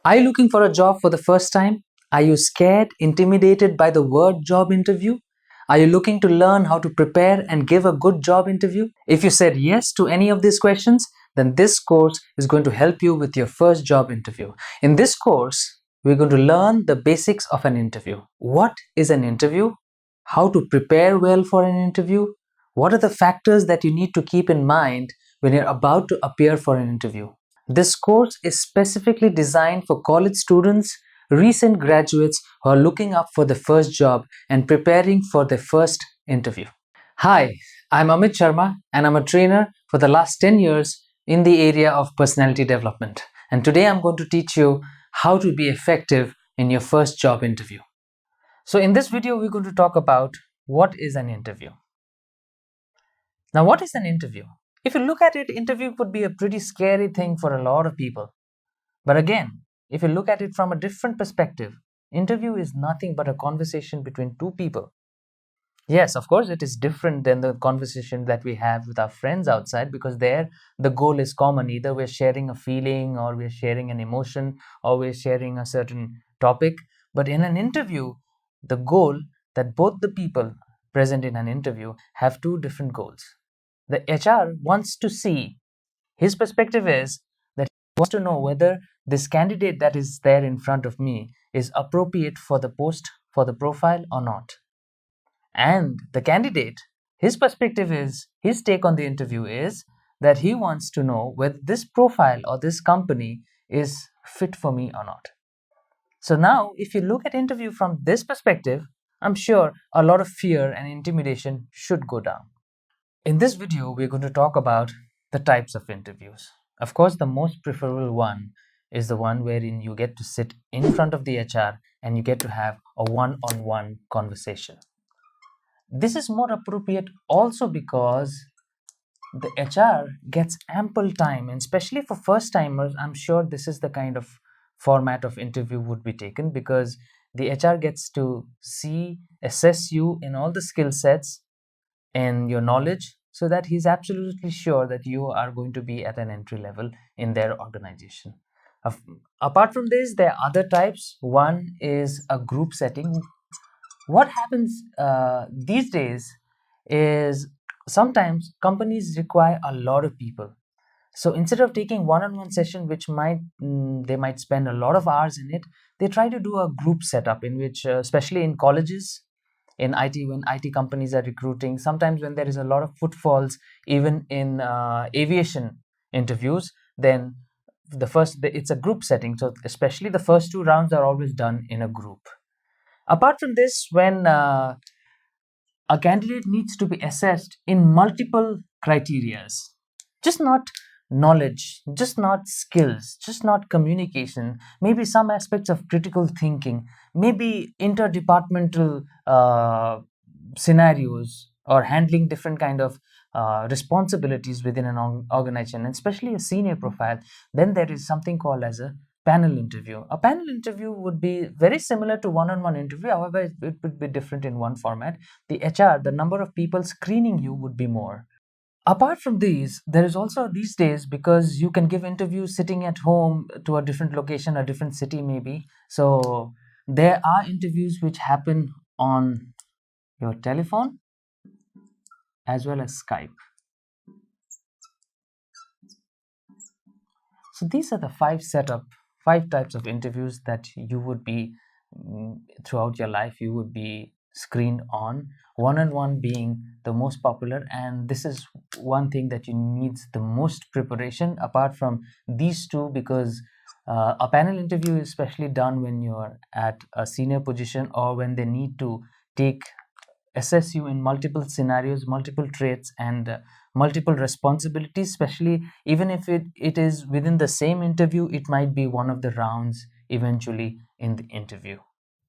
Are you looking for a job for the first time? Are you scared, intimidated by the word job interview? Are you looking to learn how to prepare and give a good job interview? If you said yes to any of these questions, then this course is going to help you with your first job interview. In this course, we're going to learn the basics of an interview. What is an interview? How to prepare well for an interview? What are the factors that you need to keep in mind when you're about to appear for an interview? This course is specifically designed for college students, recent graduates who are looking up for their first job and preparing for their first interview. Hi, I'm Amit Sharma and I'm a trainer for the last 10 years in the area of personality development. And today I'm going to teach you how to be effective in your first job interview. So in this video, we're going to talk about what is an interview. Now, what is an interview? If you look at it, interview could be a pretty scary thing for a lot of people. But again, if you look at it from a different perspective, interview is nothing but a conversation between two people. Yes, of course, it is different than the conversation that we have with our friends outside, because there the goal is common. Either we're sharing a feeling, or we're sharing an emotion, or we're sharing a certain topic. But in an interview, the goal that both the people present in an interview have two different goals. The HR wants to see, his perspective is that he wants to know whether this candidate that is there in front of me is appropriate for the post, for the profile or not. And the candidate, his perspective is, his take on the interview is that he wants to know whether this profile or this company is fit for me or not. So now, if you look at interview from this perspective, I'm sure a lot of fear and intimidation should go down. In this video, we're going to talk about the types of interviews. Of course, the most preferable one is the one wherein you get to sit in front of the HR and you get to have a one-on-one conversation. This is more appropriate also because the HR gets ample time, and especially for first timers, I'm sure this is the kind of format of interview would be taken, because the HR gets to see, assess you in all the skill sets and your knowledge, so that he's absolutely sure that you are going to be at an entry level in their organization. Apart from this, there are other types. One is a group setting. What happens these days is sometimes companies require a lot of people. So instead of taking one-on-one session, which they might spend a lot of hours in it, they try to do a group setup in which, especially in colleges, in IT, when IT companies are recruiting, sometimes when there is a lot of footfalls, even in aviation interviews, then it's a group setting. So especially the first two rounds are always done in a group. Apart from this, when a candidate needs to be assessed in multiple criterias, just not knowledge, just not skills, just not communication, maybe some aspects of critical thinking, maybe interdepartmental scenarios, or handling different kind of responsibilities within an organization, and especially a senior profile, then there is something called as a panel interview. A panel interview would be very similar to one-on-one interview, however it would be different in one format. The HR, the number of people screening you would be more. Apart from these, there is also these days, because you can give interviews sitting at home to a different location, a different city maybe. So there are interviews which happen on your telephone as well as Skype. So these are the five types of interviews that you would be throughout your life, you would be screened on. One-on-one being the most popular, and this is one thing that you need the most preparation apart from these two, because a panel interview is especially done when you're at a senior position, or when they need to assess you in multiple scenarios, multiple traits, and multiple responsibilities. Especially even if it is within the same interview, it might be one of the rounds eventually in the interview.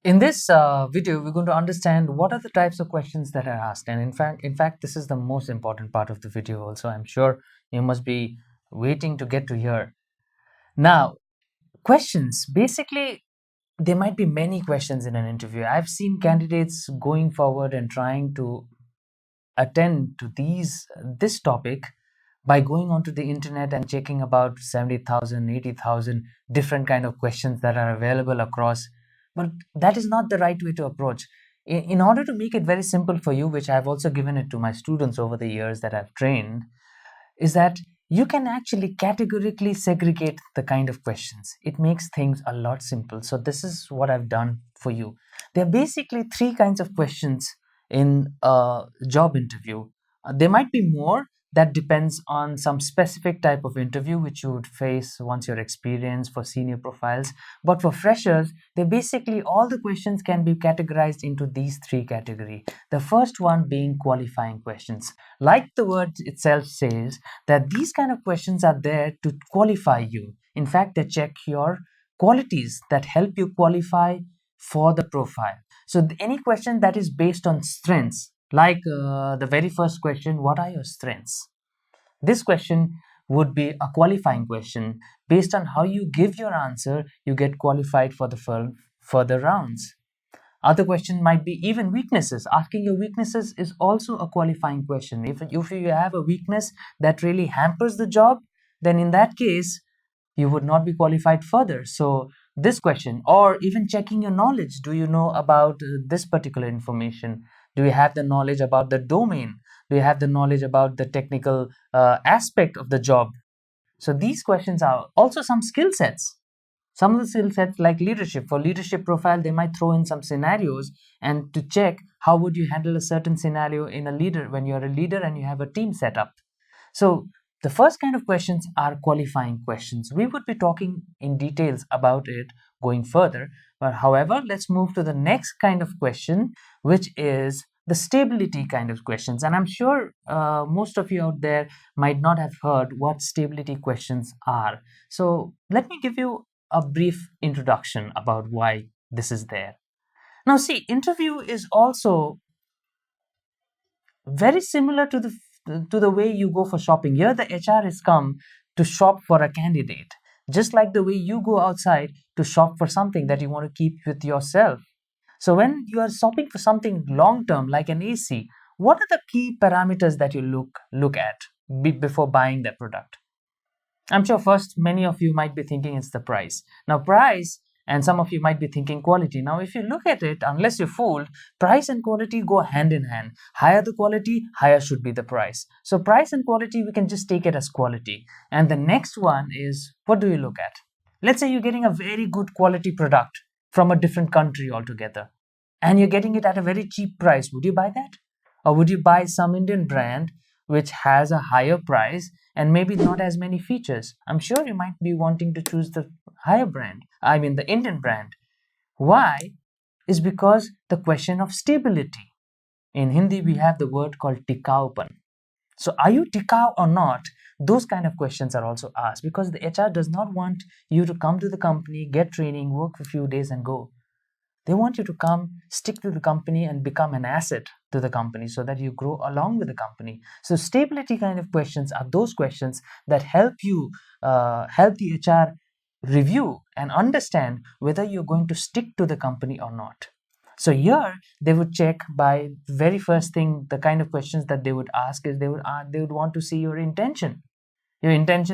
In this video, we're going to understand what are the types of questions that are asked, and in fact, this is the most important part of the video. Also, I'm sure you must be waiting to get to here. Now, questions, basically, there might be many questions in an interview. I've seen candidates going forward and trying to attend to this topic, by going onto the internet and checking about 70,000, 80,000 different kind of questions that are available across. But that is not the right way to approach. In order to make it very simple for you, which I've also given it to my students over the years that I've trained, is that you can actually categorically segregate the kind of questions. It makes things a lot simple. So this is what I've done for you. There are basically three kinds of questions in a job interview. There might be more. That depends on some specific type of interview which you would face once you're experienced for senior profiles. But for freshers, they basically all the questions can be categorized into these three categories. The first one being qualifying questions. Like the word itself says, that these kind of questions are there to qualify you. In fact, they check your qualities that help you qualify for the profile. So any question that is based on strengths, like the very first question, what are your strengths? This question would be a qualifying question. Based on how you give your answer, you get qualified for the further rounds. Other question might be even weaknesses. Asking your weaknesses is also a qualifying question. If you have a weakness that really hampers the job, then in that case, you would not be qualified further. So this question, or even checking your knowledge, do you know about this particular information? Do you have the knowledge about the domain? Do you have the knowledge about the technical aspect of the job? So these questions are also some skill sets. Some of the skill sets like leadership. For leadership profile, they might throw in some scenarios and to check how would you handle a certain scenario in a leader when you're a leader and you have a team set up. So the first kind of questions are qualifying questions. We would be talking in details about it going further. But however, let's move to the next kind of question, which is the stability kind of questions. And I'm sure most of you out there might not have heard what stability questions are. So let me give you a brief introduction about why this is there. Now, see, interview is also very similar to the way you go for shopping. Here, the HR is come to shop for a candidate, just like the way you go outside to shop for something that you want to keep with yourself. So, when you are shopping for something long term, like an AC, what are the key parameters that you look at before buying that product? I'm sure first many of you might be thinking it's the price. Now, price, and some of you might be thinking quality. Now, if you look at it, unless you're fooled, price and quality go hand in hand. Higher the quality, higher should be the price. So, price and quality, we can just take it as quality. And the next one is, what do you look at? Let's say you're getting a very good quality product from a different country altogether, and you're getting it at a very cheap price. Would you buy that? Or would you buy some Indian brand which has a higher price and maybe not as many features? I'm sure you might be wanting to choose the higher brand, I mean the Indian brand. Why? Is because the question of stability. In Hindi, we have the word called tikaupan. So, are you tikau or not? Those kind of questions are also asked because the HR does not want you to come to the company, get training, work for a few days, and go. They want you to come, stick to the company, and become an asset to the company so that you grow along with the company. So, stability kind of questions are those questions that help you, help the HR review and understand whether you're going to stick to the company or not. So, here they would check by very first thing, the kind of questions that they would ask is they would want to see your intention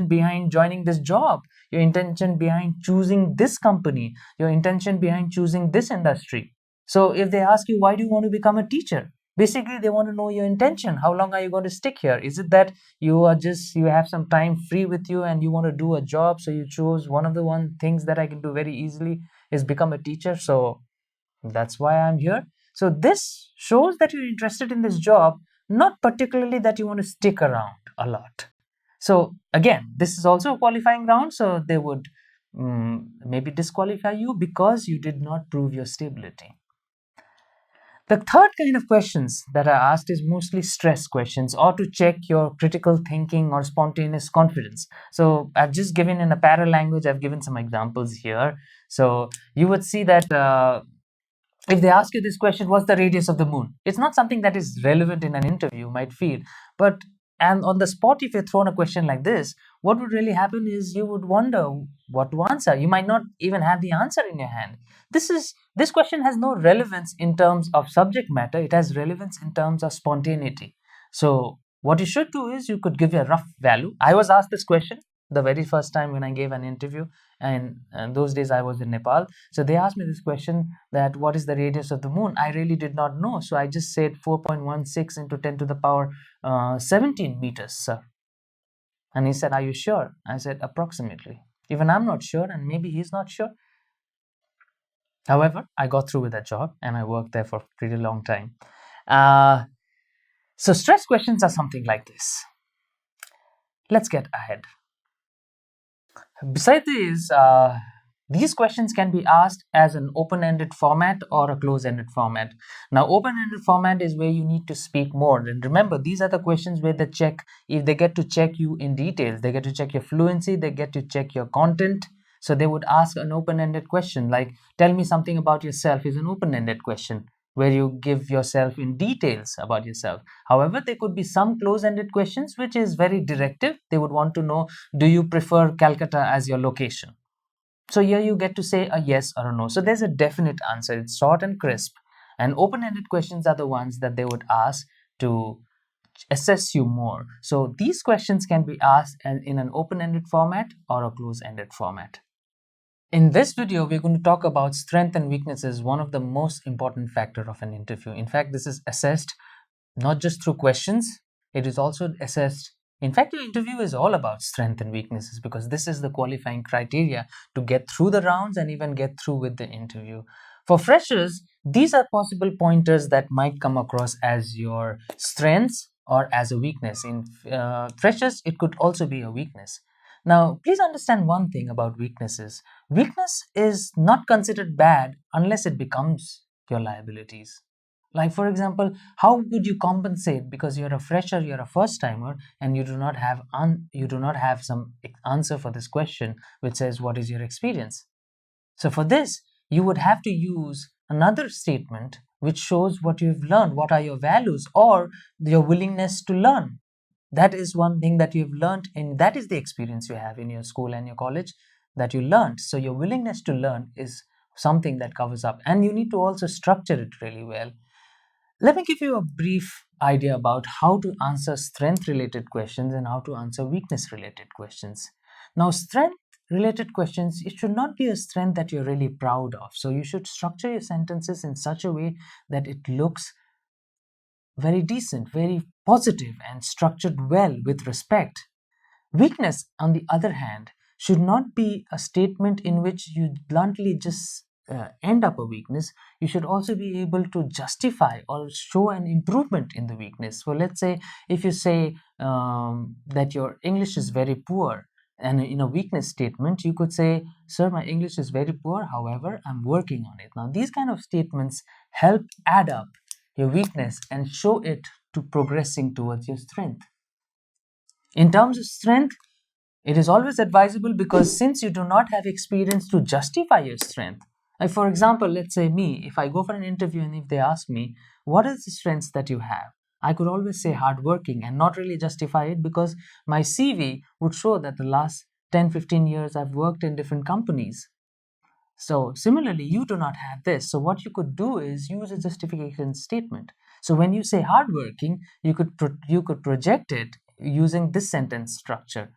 behind joining this job, your intention behind choosing this company, your intention behind choosing this industry. So if they ask you, why do you want to become a teacher? Basically, they want to know your intention. How long are you going to stick here? Is it that you have some time free with you and you want to do a job, so you chose one of the one things that I can do very easily is become a teacher. So that's why I'm here. So this shows that you're interested in this job, not particularly that you want to stick around a lot. So again, this is also a qualifying round. So they would maybe disqualify you because you did not prove your stability. The third kind of questions that are asked is mostly stress questions or to check your critical thinking or spontaneous confidence. So I've just given in a para language, I've given some examples here. So you would see that if they ask you this question, what's the radius of the moon? It's not something that is relevant in an interview, you might feel. But and on the spot, if you're thrown a question like this, what would really happen is you would wonder what to answer. You might not even have the answer in your hand. This question has no relevance in terms of subject matter. It has relevance in terms of spontaneity. So What you should do is you could give a rough value. I was asked this question the very first time when I gave an interview, and those days I was in Nepal. So they asked me this question, that what is the radius of the moon? I really did not know. So I just said 4.16 into 10 to the power 17 meters, sir. And he said, are you sure? I said, approximately. Even I'm not sure, and maybe he's not sure. However, I got through with that job and I worked there for a pretty long time. So stress questions are something like this. Let's get ahead. Besides these questions can be asked as an open-ended format or a close-ended format. Now, open-ended format is where you need to speak more. And remember, these are the questions where they check, if they get to check you in details, they get to check your fluency, they get to check your content. So they would ask an open-ended question like, tell me something about yourself is an open-ended question where you give yourself in details about yourself. However, there could be some close-ended questions which is very directive. They would want to know, do you prefer Calcutta as your location? So here you get to say a yes or a no. So there's a definite answer. It's short and crisp. And open-ended questions are the ones that they would ask to assess you more. So these questions can be asked in an open-ended format or a close-ended format. In this video, we're going to talk about strength and weaknesses, one of the most important factor of an interview. In fact, this is assessed not just through questions, it is also assessed. In fact, your interview is all about strength and weaknesses because this is the qualifying criteria to get through the rounds and even get through with the interview. For freshers, these are possible pointers that might come across as your strengths or as a weakness. In freshers, it could also be a weakness. Now, please understand one thing about weaknesses. Weakness is not considered bad unless it becomes your liabilities. Like, for example, how would you compensate because you're a fresher, you're a first timer, and you do not have some answer for this question which says what is your experience? So for this, you would have to use another statement which shows what you've learned, what are your values, or your willingness to learn. That is one thing that you've learned, and that is the experience you have in your school and your college that you learned. So your willingness to learn is something that covers up, and you need to also structure it really well. Let me give you a brief idea about how to answer strength related questions and how to answer weakness related questions. Now, strength related questions, it should not be a strength that you're really proud of. So you should structure your sentences in such a way that it looks very decent, very positive, and structured well with respect. Weakness, on the other hand, should not be a statement in which you bluntly just end up a weakness. You should also be able to justify or show an improvement in the weakness. So let's say if you say that your English is very poor, and in a weakness statement, you could say, sir, my English is very poor, however, I'm working on it. Now, these kind of statements help add up your weakness and show it to progressing towards your strength. In terms of strength, it is always advisable because since you do not have experience to justify your strength, like for example, let's say me, if I go for an interview and if they ask me, what is the strengths that you have? I could always say hardworking and not really justify it because my CV would show that the last 10-15 years I've worked in different companies. So similarly, you do not have this. So what you could do is use a justification statement. So when you say hardworking, you could project it using this sentence structure.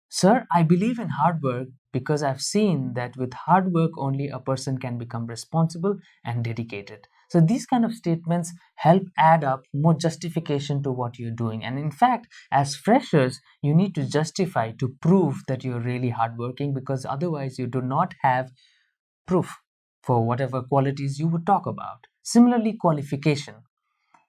Sir, I believe in hard work because I've seen that with hard work only a person can become responsible and dedicated. So these kind of statements help add up more justification to what you're doing. And in fact, as freshers, you need to justify to prove that you're really hardworking because otherwise you do not have proof for whatever qualities you would talk about. Similarly, qualification.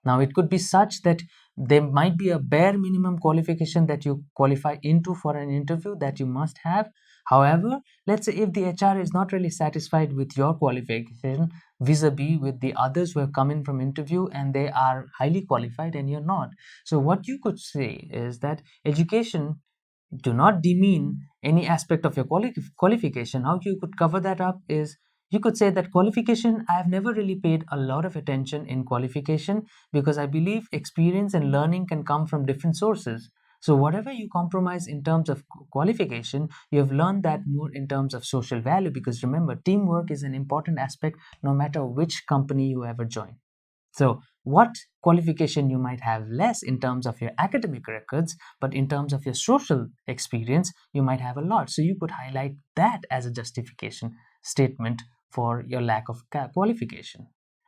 Now, it could be such that there might be a bare minimum qualification that you qualify into for an interview that you must have. However, let's say if the HR is not really satisfied with your qualification vis-a-vis with the others who have come in from interview and they are highly qualified and you're not. So what you could say is that education do not demean any aspect of your qualification. How you could cover that up is you could say that qualification, I have never really paid a lot of attention in qualification because I believe experience and learning can come from different sources. So whatever you compromise in terms of qualification, you have learned that more in terms of social value because remember, teamwork is an important aspect no matter which company you ever join. So what qualification you might have less in terms of your academic records, but in terms of your social experience, you might have a lot. So you could highlight that as a justification statement for your lack of qualification.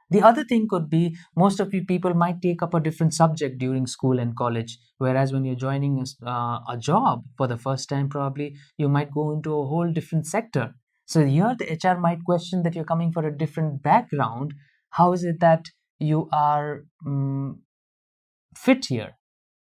The other thing could be most of you people might take up a different subject during school and college, whereas when you're joining a job for the first time, probably you might go into a whole different sector. So here the HR might question that you're coming for a different background. How is it that you are fit here?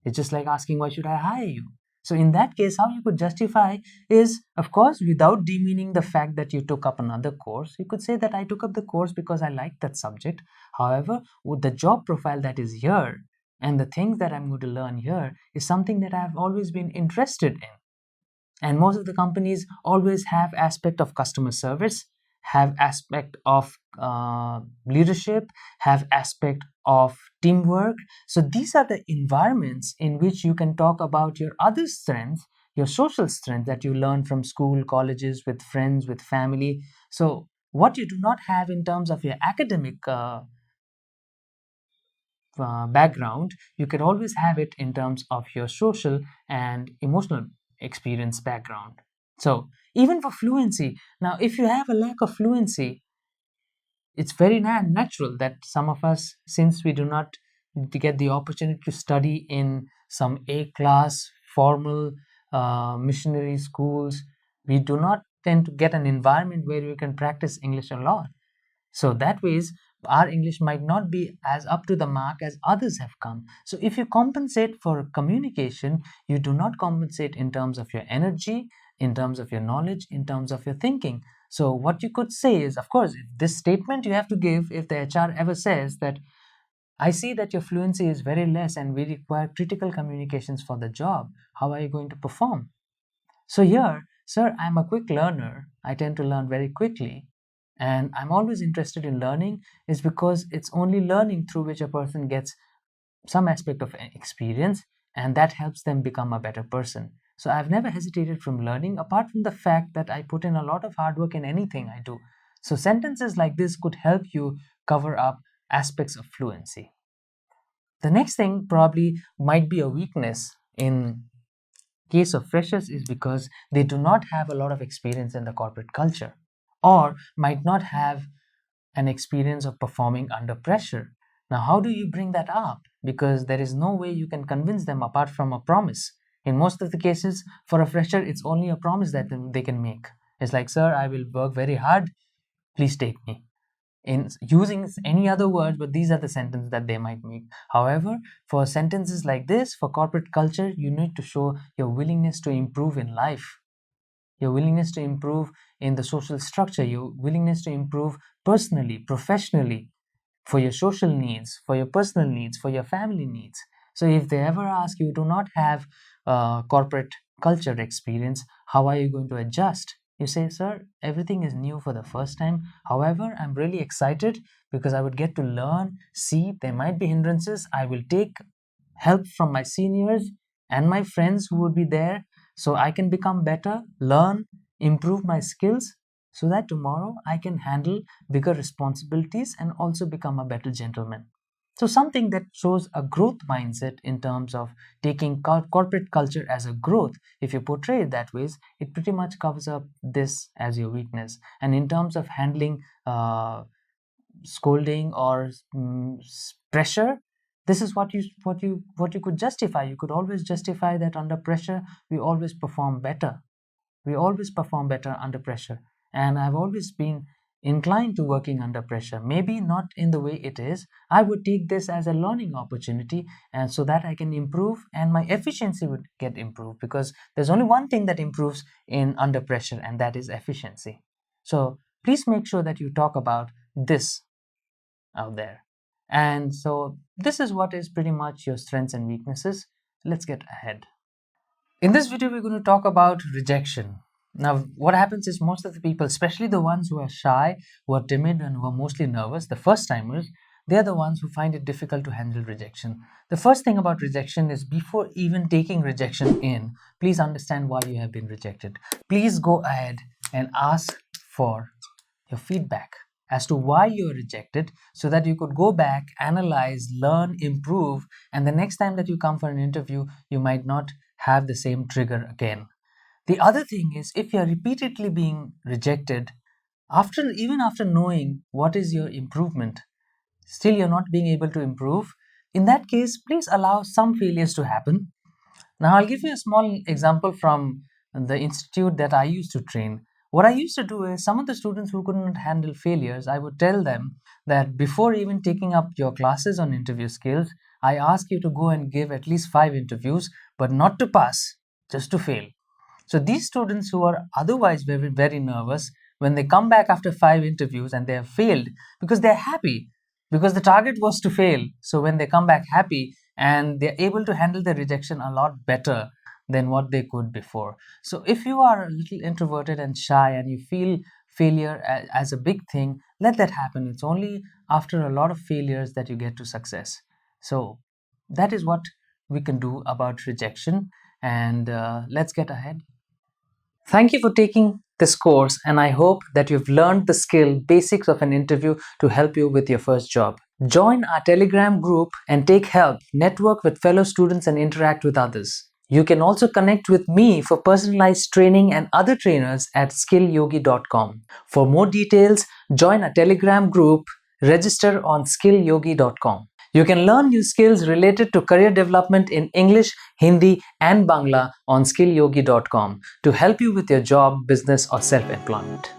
It's just like asking, why should I hire you? So in that case, how you could justify is, of course, without demeaning the fact that you took up another course, you could say that I took up the course because I liked that subject. However, with the job profile that is here and the things that I'm going to learn here is something that I've always been interested in. And most of the companies always have aspect of customer service, have aspect of leadership, have aspect of teamwork. So these are the environments in which you can talk about your other strengths, your social strength that you learn from school, colleges, with friends, with family. So what you do not have in terms of your academic background, you can always have it in terms of your social and emotional experience background. So, even for fluency, now if you have a lack of fluency, it's very natural that some of us, since we do not get the opportunity to study in some A class formal missionary schools, we do not tend to get an environment where we can practice English a lot. So that ways, our English might not be as up to the mark as others have come. So if you compensate for communication, you do not compensate in terms of your energy, in terms of your knowledge, in terms of your thinking. So what you could say is, of course, this statement you have to give if the HR ever says that I see that your fluency is very less and we require critical communications for the job. How are you going to perform? So here, sir, I'm a quick learner. I tend to learn very quickly. And I'm always interested in learning is because it's only learning through which a person gets some aspect of experience and that helps them become a better person. So I've never hesitated from learning apart from the fact that I put in a lot of hard work in anything I do. So sentences like this could help you cover up aspects of fluency. The next thing probably might be a weakness in case of freshers is because they do not have a lot of experience in the corporate culture or might not have an experience of performing under pressure. Now, how do you bring that up? Because there is no way you can convince them apart from a promise. In most of the cases, for a fresher, it's only a promise that they can make. It's like, sir, I will work very hard. Please take me. In using any other words, but these are the sentences that they might make. However, for sentences like this, for corporate culture, you need to show your willingness to improve in life, your willingness to improve in the social structure, your willingness to improve personally, professionally, for your social needs, for your personal needs, for your family needs. So if they ever ask you do not have corporate culture experience, how are you going to adjust? You say, sir, everything is new for the first time. However, I'm really excited because I would get to learn, see, there might be hindrances. I will take help from my seniors and my friends who would be there so I can become better, learn, improve my skills so that tomorrow I can handle bigger responsibilities and also become a better gentleman. So, something that shows a growth mindset in terms of taking corporate culture as a growth, if you portray it that way, it pretty much covers up this as your weakness. And in terms of handling scolding or pressure, this is what you could justify. You could always justify that under pressure we always perform better. We always perform better under pressure, and I've always been inclined to working under pressure. Maybe not in the way it is. I would take this as a learning opportunity, and so that I can improve and my efficiency would get improved, because there's only one thing that improves in under pressure, and that is efficiency. So please make sure that you talk about this out there. And so this is what is pretty much your strengths and weaknesses. Let's get ahead. In this video, we're going to talk about rejection. Now, what happens is most of the people, especially the ones who are shy, who are timid, and who are mostly nervous, the first timers, they're the ones who find it difficult to handle rejection. The first thing about rejection is before even taking rejection in, please understand why you have been rejected. Please go ahead and ask for your feedback. as to why you're rejected, so that you could go back, analyze, learn, improve, and the next time that you come for an interview, you might not have the same trigger again. The other thing is, if you're repeatedly being rejected, even after knowing what is your improvement, still you're not being able to improve, in that case, please allow some failures to happen. Now, I'll give you a small example from the institute that I used to train. What I used to do is, some of the students who couldn't handle failures, I would tell them that before even taking up your classes on interview skills, I ask you to go and give at least 5 interviews, but not to pass, just to fail. So these students who are otherwise very, very nervous, when they come back after 5 interviews and they have failed, because they're happy, because the target was to fail. So when they come back happy, and they're able to handle the rejection a lot better than what they could before. So if you are a little introverted and shy and you feel failure as a big thing, let that happen. It's only after a lot of failures that you get to success. So that is what we can do about rejection, and let's get ahead. Thank you for taking this course, and I hope that you've learned the skill basics of an interview to help you with your first job. Join our Telegram group and take help, network with fellow students, and interact with others. You can also connect with me for personalized training and other trainers at SkillYogi.com. For more details, join our Telegram group, register on SkillYogi.com. You can learn new skills related to career development in English, Hindi, and Bangla on SkillYogi.com to help you with your job, business, or self-employment.